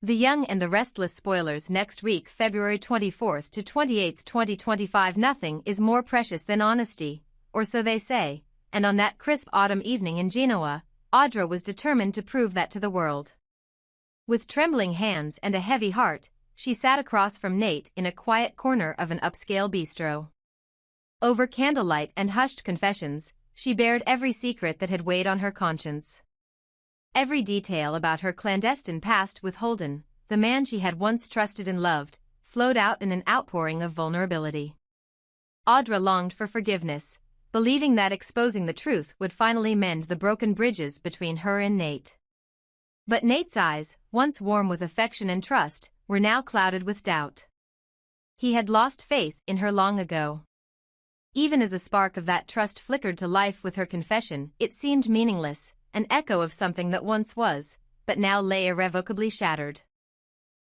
The Young and the Restless spoilers next week, February 24th to 28th, 2025. Nothing is more precious than honesty, or so they say, and on that crisp autumn evening in Genoa, Audra was determined to prove that to the world. With trembling hands and a heavy heart, she sat across from Nate in a quiet corner of an upscale bistro. Over candlelight and hushed confessions, she bared every secret that had weighed on her conscience. Every detail about her clandestine past with Holden, the man she had once trusted and loved, flowed out in an outpouring of vulnerability. Audra longed for forgiveness, believing that exposing the truth would finally mend the broken bridges between her and Nate. But Nate's eyes, once warm with affection and trust, were now clouded with doubt. He had lost faith in her long ago. Even as a spark of that trust flickered to life with her confession, it seemed meaningless, an echo of something that once was, but now lay irrevocably shattered.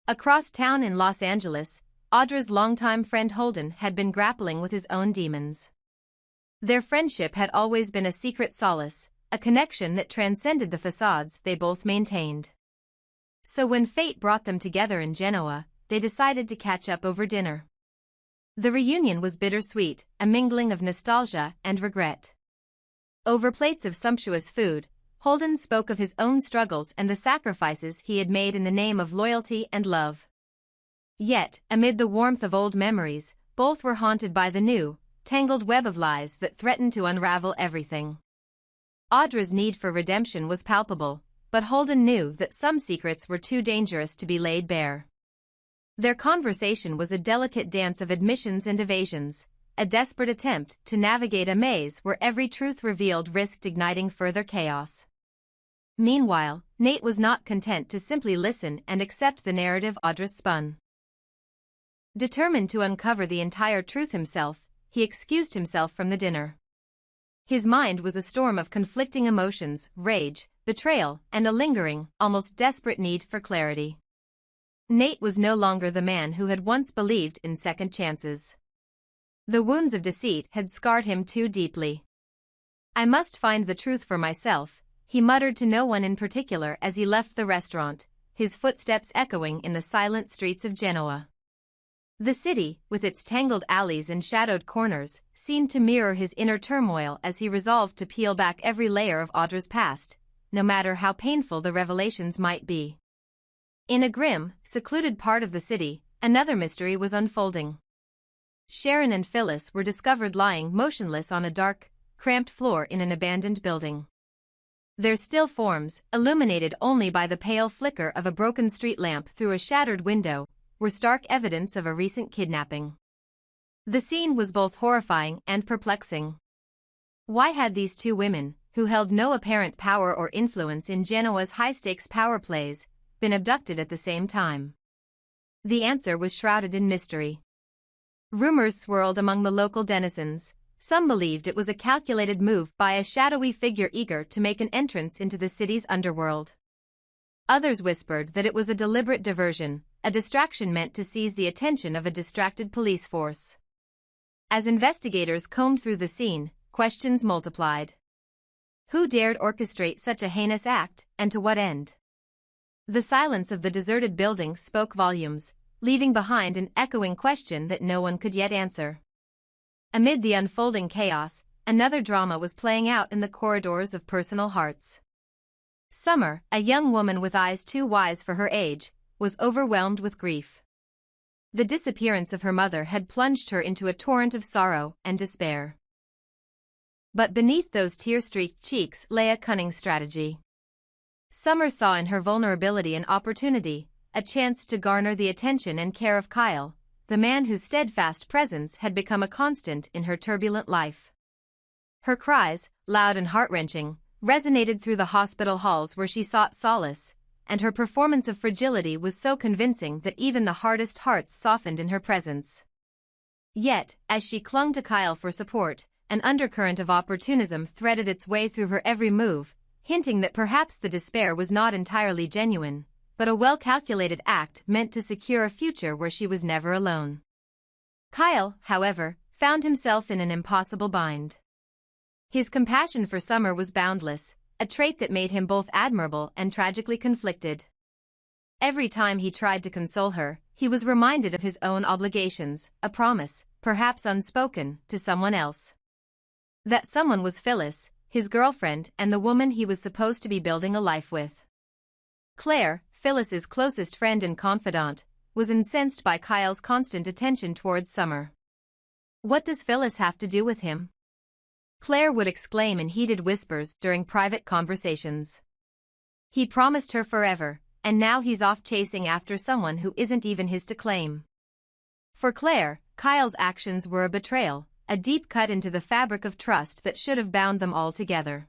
Across town in Los Angeles, Audra's longtime friend Holden had been grappling with his own demons. Their friendship had always been a secret solace, a connection that transcended the facades they both maintained. So when fate brought them together in Genoa, they decided to catch up over dinner. The reunion was bittersweet, a mingling of nostalgia and regret. Over plates of sumptuous food, Holden spoke of his own struggles and the sacrifices he had made in the name of loyalty and love. Yet, amid the warmth of old memories, both were haunted by the new, tangled web of lies that threatened to unravel everything. Audra's need for redemption was palpable, but Holden knew that some secrets were too dangerous to be laid bare. Their conversation was a delicate dance of admissions and evasions, a desperate attempt to navigate a maze where every truth revealed risked igniting further chaos. Meanwhile, Nate was not content to simply listen and accept the narrative Audra spun. Determined to uncover the entire truth himself, he excused himself from the dinner. His mind was a storm of conflicting emotions, rage, betrayal, and a lingering, almost desperate need for clarity. Nate was no longer the man who had once believed in second chances. The wounds of deceit had scarred him too deeply. "I must find the truth for myself," he muttered to no one in particular as he left the restaurant, his footsteps echoing in the silent streets of Genoa. The city, with its tangled alleys and shadowed corners, seemed to mirror his inner turmoil as he resolved to peel back every layer of Audra's past, no matter how painful the revelations might be. In a grim, secluded part of the city, another mystery was unfolding. Sharon and Phyllis were discovered lying motionless on a dark, cramped floor in an abandoned building. Their still forms, illuminated only by the pale flicker of a broken street lamp through a shattered window, were stark evidence of a recent kidnapping. The scene was both horrifying and perplexing. Why had these two women, who held no apparent power or influence in Genoa's high-stakes power plays, been abducted at the same time? The answer was shrouded in mystery. Rumors swirled among the local denizens. Some believed it was a calculated move by a shadowy figure eager to make an entrance into the city's underworld. Others whispered that it was a deliberate diversion, a distraction meant to seize the attention of a distracted police force. As investigators combed through the scene, questions multiplied. Who dared orchestrate such a heinous act, and to what end? The silence of the deserted building spoke volumes, leaving behind an echoing question that no one could yet answer. Amid the unfolding chaos, another drama was playing out in the corridors of personal hearts. Summer, a young woman with eyes too wise for her age, was overwhelmed with grief. The disappearance of her mother had plunged her into a torrent of sorrow and despair. But beneath those tear-streaked cheeks lay a cunning strategy. Summer saw in her vulnerability an opportunity, a chance to garner the attention and care of Kyle, the man whose steadfast presence had become a constant in her turbulent life. Her cries, loud and heart-wrenching, resonated through the hospital halls where she sought solace, and her performance of fragility was so convincing that even the hardest hearts softened in her presence. Yet, as she clung to Kyle for support, an undercurrent of opportunism threaded its way through her every move, hinting that perhaps the despair was not entirely genuine, but a well-calculated act meant to secure a future where she was never alone. Kyle, however, found himself in an impossible bind. His compassion for Summer was boundless, a trait that made him both admirable and tragically conflicted. Every time he tried to console her, he was reminded of his own obligations, a promise, perhaps unspoken, to someone else. That someone was Phyllis, his girlfriend and the woman he was supposed to be building a life with. Claire, Phyllis's closest friend and confidant, was incensed by Kyle's constant attention towards Summer. "What does Phyllis have to do with him?" Claire would exclaim in heated whispers during private conversations. "He promised her forever, and now he's off chasing after someone who isn't even his to claim." For Claire, Kyle's actions were a betrayal, a deep cut into the fabric of trust that should have bound them all together.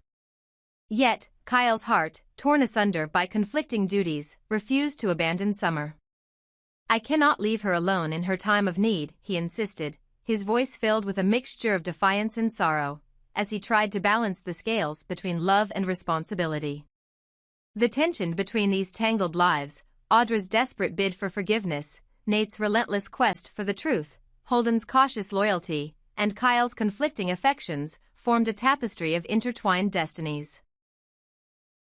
Yet, Kyle's heart, torn asunder by conflicting duties, refused to abandon Summer. "I cannot leave her alone in her time of need," he insisted, his voice filled with a mixture of defiance and sorrow, as he tried to balance the scales between love and responsibility. The tension between these tangled lives, Audra's desperate bid for forgiveness, Nate's relentless quest for the truth, Holden's cautious loyalty, and Kyle's conflicting affections, formed a tapestry of intertwined destinies.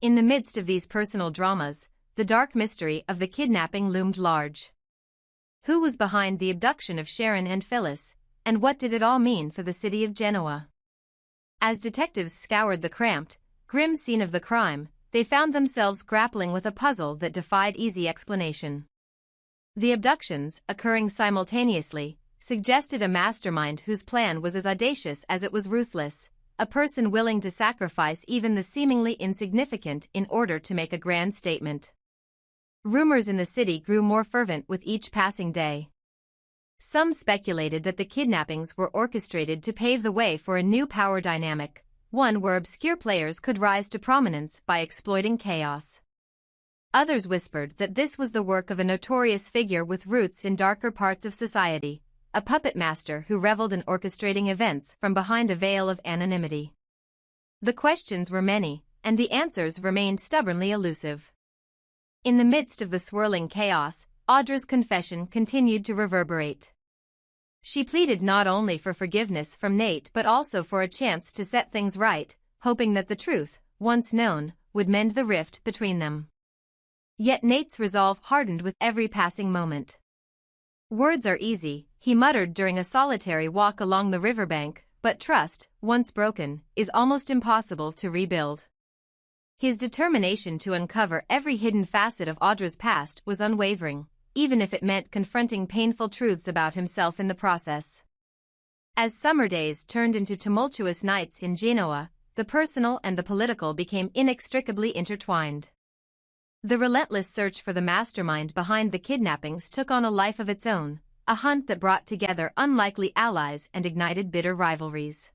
In the midst of these personal dramas, the dark mystery of the kidnapping loomed large. Who was behind the abduction of Sharon and Phyllis, and what did it all mean for the city of Genoa? As detectives scoured the cramped, grim scene of the crime, they found themselves grappling with a puzzle that defied easy explanation. The abductions, occurring simultaneously, suggested a mastermind whose plan was as audacious as it was ruthless, a person willing to sacrifice even the seemingly insignificant in order to make a grand statement. Rumors in the city grew more fervent with each passing day. Some speculated that the kidnappings were orchestrated to pave the way for a new power dynamic, one where obscure players could rise to prominence by exploiting chaos. Others whispered that this was the work of a notorious figure with roots in darker parts of society, a puppet master who reveled in orchestrating events from behind a veil of anonymity. The questions were many, and the answers remained stubbornly elusive. In the midst of the swirling chaos, Audra's confession continued to reverberate. She pleaded not only for forgiveness from Nate but also for a chance to set things right, hoping that the truth, once known, would mend the rift between them. Yet Nate's resolve hardened with every passing moment. "Words are easy," he muttered during a solitary walk along the riverbank, "but trust, once broken, is almost impossible to rebuild." His determination to uncover every hidden facet of Audra's past was unwavering, even if it meant confronting painful truths about himself in the process. As summer days turned into tumultuous nights in Genoa, the personal and the political became inextricably intertwined. The relentless search for the mastermind behind the kidnappings took on a life of its own, a hunt that brought together unlikely allies and ignited bitter rivalries.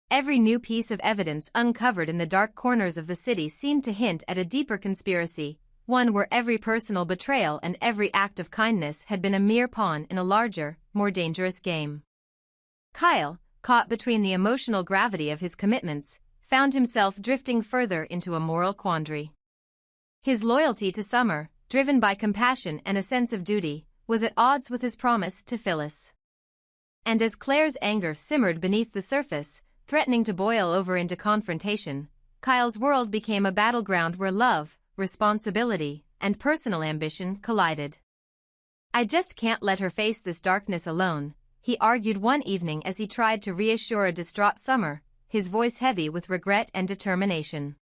Every new piece of evidence uncovered in the dark corners of the city seemed to hint at a deeper conspiracy, one where every personal betrayal and every act of kindness had been a mere pawn in a larger, more dangerous game. Kyle, caught between the emotional gravity of his commitments, found himself drifting further into a moral quandary. His loyalty to Summer, driven by compassion and a sense of duty, was at odds with his promise to Phyllis. And as Claire's anger simmered beneath the surface, threatening to boil over into confrontation, Kyle's world became a battleground where love, responsibility, and personal ambition collided. "I just can't let her face this darkness alone," he argued one evening as he tried to reassure a distraught Summer, his voice heavy with regret and determination.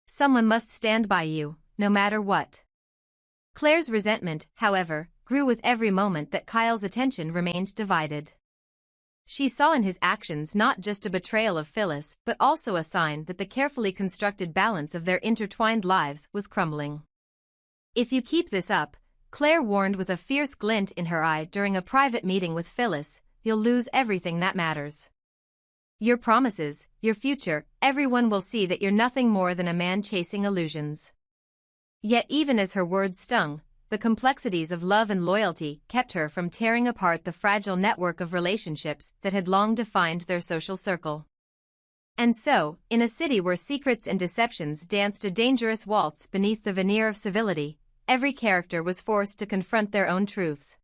"Someone must stand by you, no matter what." Claire's resentment, however, grew with every moment that Kyle's attention remained divided. She saw in his actions not just a betrayal of Phyllis but also a sign that the carefully constructed balance of their intertwined lives was crumbling. "If you keep this up," Claire warned with a fierce glint in her eye during a private meeting with Phyllis, "you'll lose everything that matters. Your promises, your future, everyone will see that you're nothing more than a man chasing illusions." Yet even as her words stung, the complexities of love and loyalty kept her from tearing apart the fragile network of relationships that had long defined their social circle. And so, in a city where secrets and deceptions danced a dangerous waltz beneath the veneer of civility, every character was forced to confront their own truths.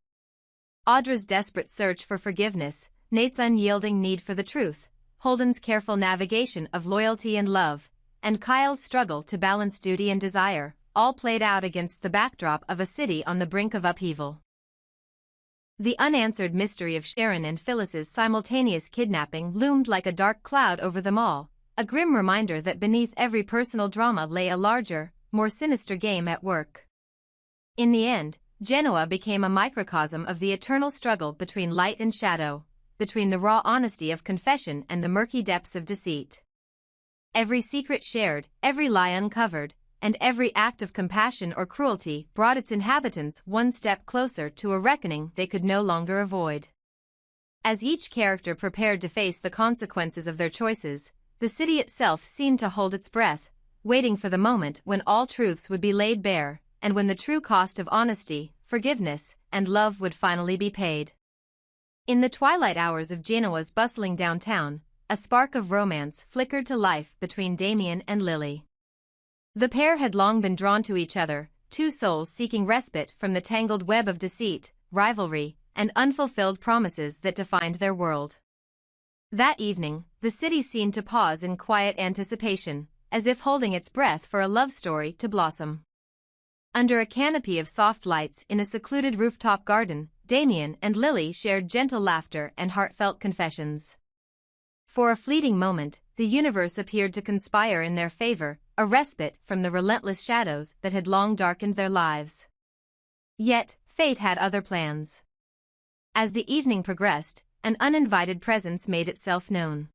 Audra's desperate search for forgiveness, Nate's unyielding need for the truth, Holden's careful navigation of loyalty and love, and Kyle's struggle to balance duty and desire, all played out against the backdrop of a city on the brink of upheaval. The unanswered mystery of Sharon and Phyllis's simultaneous kidnapping loomed like a dark cloud over them all, a grim reminder that beneath every personal drama lay a larger, more sinister game at work. In the end, Genoa became a microcosm of the eternal struggle between light and shadow, between the raw honesty of confession and the murky depths of deceit. Every secret shared, every lie uncovered, and every act of compassion or cruelty brought its inhabitants one step closer to a reckoning they could no longer avoid. As each character prepared to face the consequences of their choices, the city itself seemed to hold its breath, waiting for the moment when all truths would be laid bare, and when the true cost of honesty, forgiveness, and love would finally be paid. In the twilight hours of Genoa's bustling downtown, a spark of romance flickered to life between Damian and Lily. The pair had long been drawn to each other, two souls seeking respite from the tangled web of deceit, rivalry, and unfulfilled promises that defined their world. That evening, the city seemed to pause in quiet anticipation, as if holding its breath for a love story to blossom. Under a canopy of soft lights in a secluded rooftop garden, Damian and Lily shared gentle laughter and heartfelt confessions. For a fleeting moment, the universe appeared to conspire in their favor, a respite from the relentless shadows that had long darkened their lives. Yet, fate had other plans. As the evening progressed, an uninvited presence made itself known.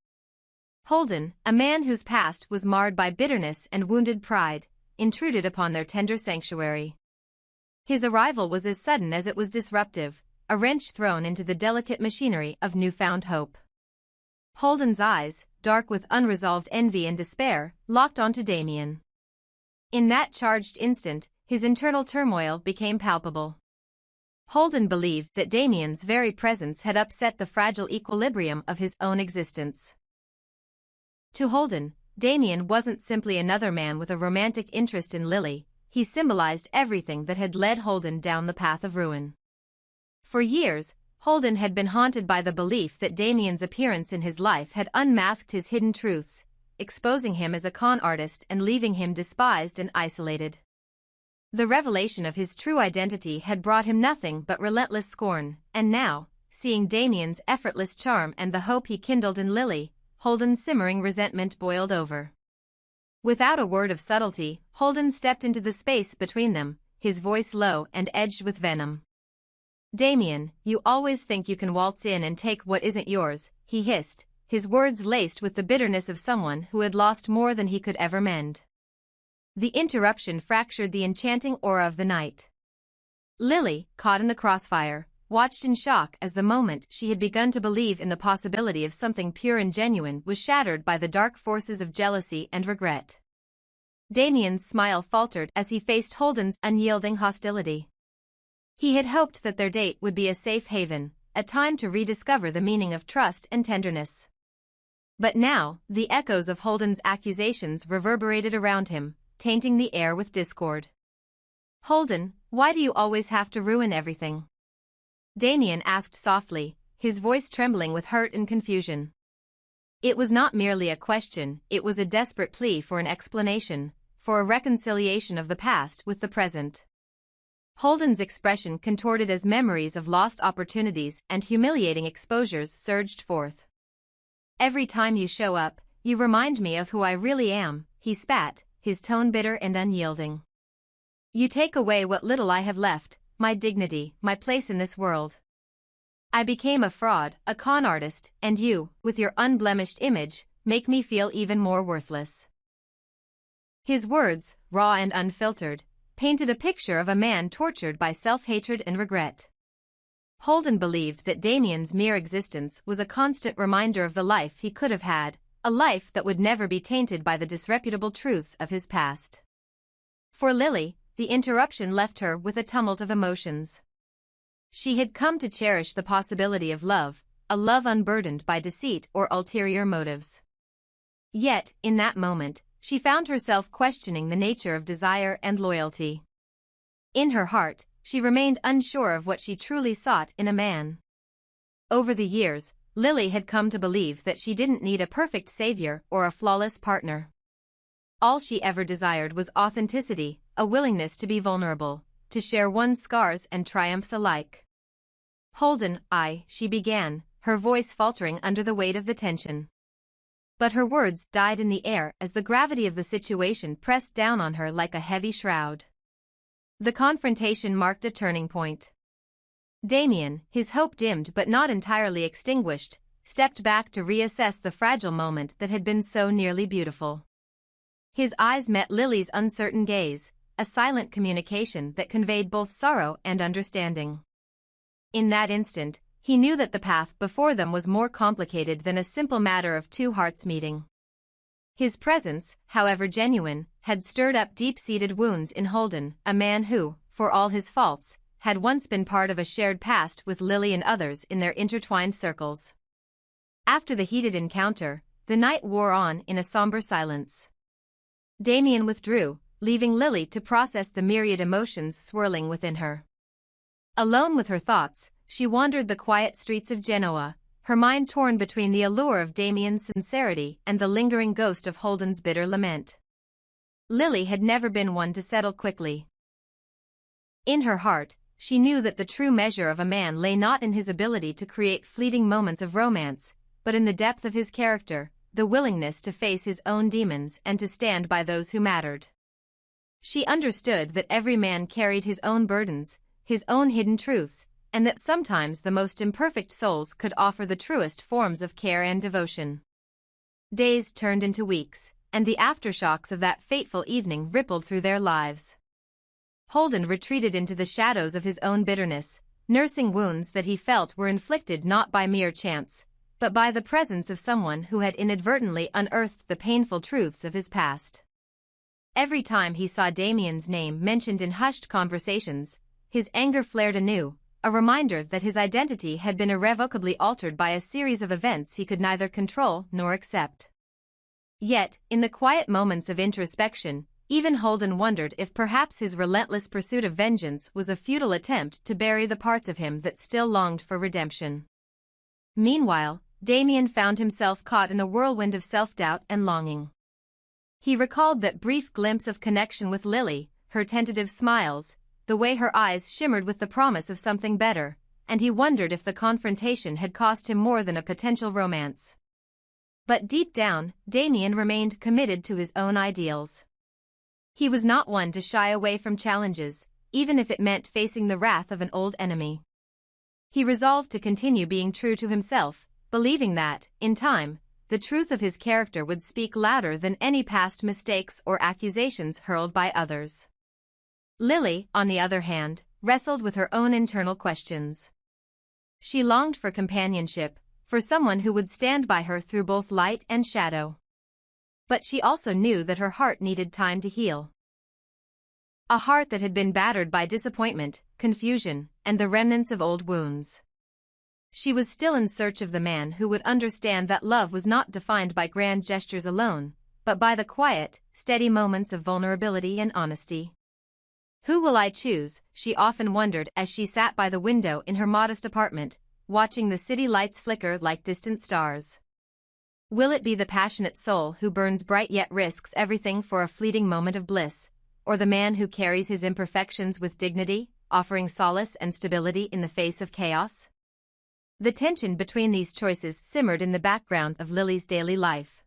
Holden, a man whose past was marred by bitterness and wounded pride, intruded upon their tender sanctuary. His arrival was as sudden as it was disruptive, a wrench thrown into the delicate machinery of newfound hope. Holden's eyes, dark with unresolved envy and despair, locked onto Damian. In that charged instant, his internal turmoil became palpable. Holden believed that Damian's very presence had upset the fragile equilibrium of his own existence. To Holden, Damian wasn't simply another man with a romantic interest in Lily, he symbolized everything that had led Holden down the path of ruin. For years, Holden had been haunted by the belief that Damian's appearance in his life had unmasked his hidden truths, exposing him as a con artist and leaving him despised and isolated. The revelation of his true identity had brought him nothing but relentless scorn, and now, seeing Damian's effortless charm and the hope he kindled in Lily, Holden's simmering resentment boiled over. Without a word of subtlety, Holden stepped into the space between them, his voice low and edged with venom. "Damian, you always think you can waltz in and take what isn't yours," he hissed, his words laced with the bitterness of someone who had lost more than he could ever mend. The interruption fractured the enchanting aura of the night. Lily, caught in the crossfire, watched in shock as the moment she had begun to believe in the possibility of something pure and genuine was shattered by the dark forces of jealousy and regret. Damian's smile faltered as he faced Holden's unyielding hostility. He had hoped that their date would be a safe haven, a time to rediscover the meaning of trust and tenderness. But now, the echoes of Holden's accusations reverberated around him, tainting the air with discord. "Holden, why do you always have to ruin everything?" Damian asked softly, his voice trembling with hurt and confusion. It was not merely a question, it was a desperate plea for an explanation, for a reconciliation of the past with the present. Holden's expression contorted as memories of lost opportunities and humiliating exposures surged forth. "Every time you show up, you remind me of who I really am," he spat, his tone bitter and unyielding. "You take away what little I have left, my dignity, my place in this world. I became a fraud, a con artist, and you, with your unblemished image, make me feel even more worthless." His words, raw and unfiltered, painted a picture of a man tortured by self-hatred and regret. Holden believed that Damian's mere existence was a constant reminder of the life he could have had, a life that would never be tainted by the disreputable truths of his past. For Lily, the interruption left her with a tumult of emotions. She had come to cherish the possibility of love, a love unburdened by deceit or ulterior motives. Yet, in that moment, she found herself questioning the nature of desire and loyalty. In her heart, she remained unsure of what she truly sought in a man. Over the years, Lily had come to believe that she didn't need a perfect savior or a flawless partner. All she ever desired was authenticity, a willingness to be vulnerable, to share one's scars and triumphs alike. Holden, she began, her voice faltering under the weight of the tension. But her words died in the air as the gravity of the situation pressed down on her like a heavy shroud. The confrontation marked a turning point. Damian, his hope dimmed but not entirely extinguished, stepped back to reassess the fragile moment that had been so nearly beautiful. His eyes met Lily's uncertain gaze, a silent communication that conveyed both sorrow and understanding. In that instant, he knew that the path before them was more complicated than a simple matter of two hearts meeting. His presence, however genuine, had stirred up deep-seated wounds in Holden, a man who, for all his faults, had once been part of a shared past with Lily and others in their intertwined circles. After the heated encounter, the night wore on in a somber silence. Damian withdrew, leaving Lily to process the myriad emotions swirling within her. Alone with her thoughts, she wandered the quiet streets of Genoa, her mind torn between the allure of Damian's sincerity and the lingering ghost of Holden's bitter lament. Lily had never been one to settle quickly. In her heart, she knew that the true measure of a man lay not in his ability to create fleeting moments of romance, but in the depth of his character, the willingness to face his own demons and to stand by those who mattered. She understood that every man carried his own burdens, his own hidden truths, and that sometimes the most imperfect souls could offer the truest forms of care and devotion. Days turned into weeks, and the aftershocks of that fateful evening rippled through their lives. Holden retreated into the shadows of his own bitterness, nursing wounds that he felt were inflicted not by mere chance, but by the presence of someone who had inadvertently unearthed the painful truths of his past. Every time he saw Damian's name mentioned in hushed conversations, his anger flared anew, a reminder that his identity had been irrevocably altered by a series of events he could neither control nor accept. Yet, in the quiet moments of introspection, even Holden wondered if perhaps his relentless pursuit of vengeance was a futile attempt to bury the parts of him that still longed for redemption. Meanwhile, Damian found himself caught in a whirlwind of self-doubt and longing. He recalled that brief glimpse of connection with Lily, her tentative smiles, the way her eyes shimmered with the promise of something better, and he wondered if the confrontation had cost him more than a potential romance. But deep down, Damian remained committed to his own ideals. He was not one to shy away from challenges, even if it meant facing the wrath of an old enemy. He resolved to continue being true to himself, believing that, in time, the truth of his character would speak louder than any past mistakes or accusations hurled by others. Lily, on the other hand, wrestled with her own internal questions. She longed for companionship, for someone who would stand by her through both light and shadow. But she also knew that her heart needed time to heal. A heart that had been battered by disappointment, confusion, and the remnants of old wounds. She was still in search of the man who would understand that love was not defined by grand gestures alone, but by the quiet, steady moments of vulnerability and honesty. Who will I choose, she often wondered as she sat by the window in her modest apartment, watching the city lights flicker like distant stars. Will it be the passionate soul who burns bright yet risks everything for a fleeting moment of bliss, or the man who carries his imperfections with dignity, offering solace and stability in the face of chaos? The tension between these choices simmered in the background of Lily's daily life.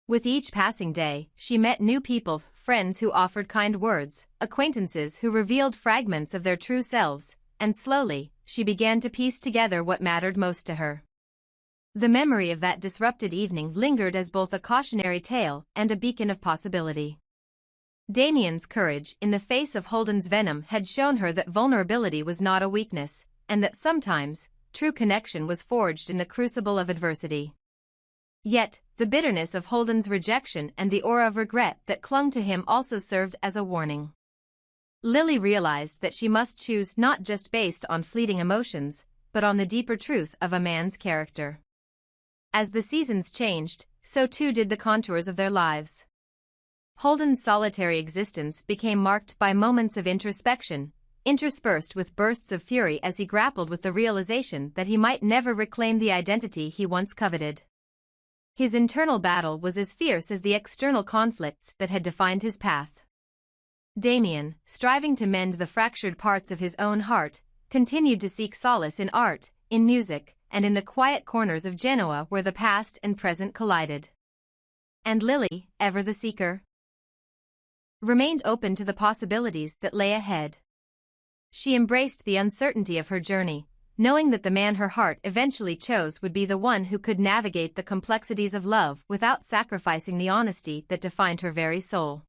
With each passing day, she met new people, friends who offered kind words, acquaintances who revealed fragments of their true selves, and slowly, she began to piece together what mattered most to her. The memory of that disrupted evening lingered as both a cautionary tale and a beacon of possibility. Damian's courage in the face of Holden's venom had shown her that vulnerability was not a weakness, and that sometimes, true connection was forged in the crucible of adversity. Yet, the bitterness of Holden's rejection and the aura of regret that clung to him also served as a warning. Lily realized that she must choose not just based on fleeting emotions, but on the deeper truth of a man's character. As the seasons changed, so too did the contours of their lives. Holden's solitary existence became marked by moments of introspection, interspersed with bursts of fury as he grappled with the realization that he might never reclaim the identity he once coveted. His internal battle was as fierce as the external conflicts that had defined his path. Damian, striving to mend the fractured parts of his own heart, continued to seek solace in art, in music, and in the quiet corners of Genoa where the past and present collided. And Lily, ever the seeker, remained open to the possibilities that lay ahead. She embraced the uncertainty of her journey, knowing that the man her heart eventually chose would be the one who could navigate the complexities of love without sacrificing the honesty that defined her very soul.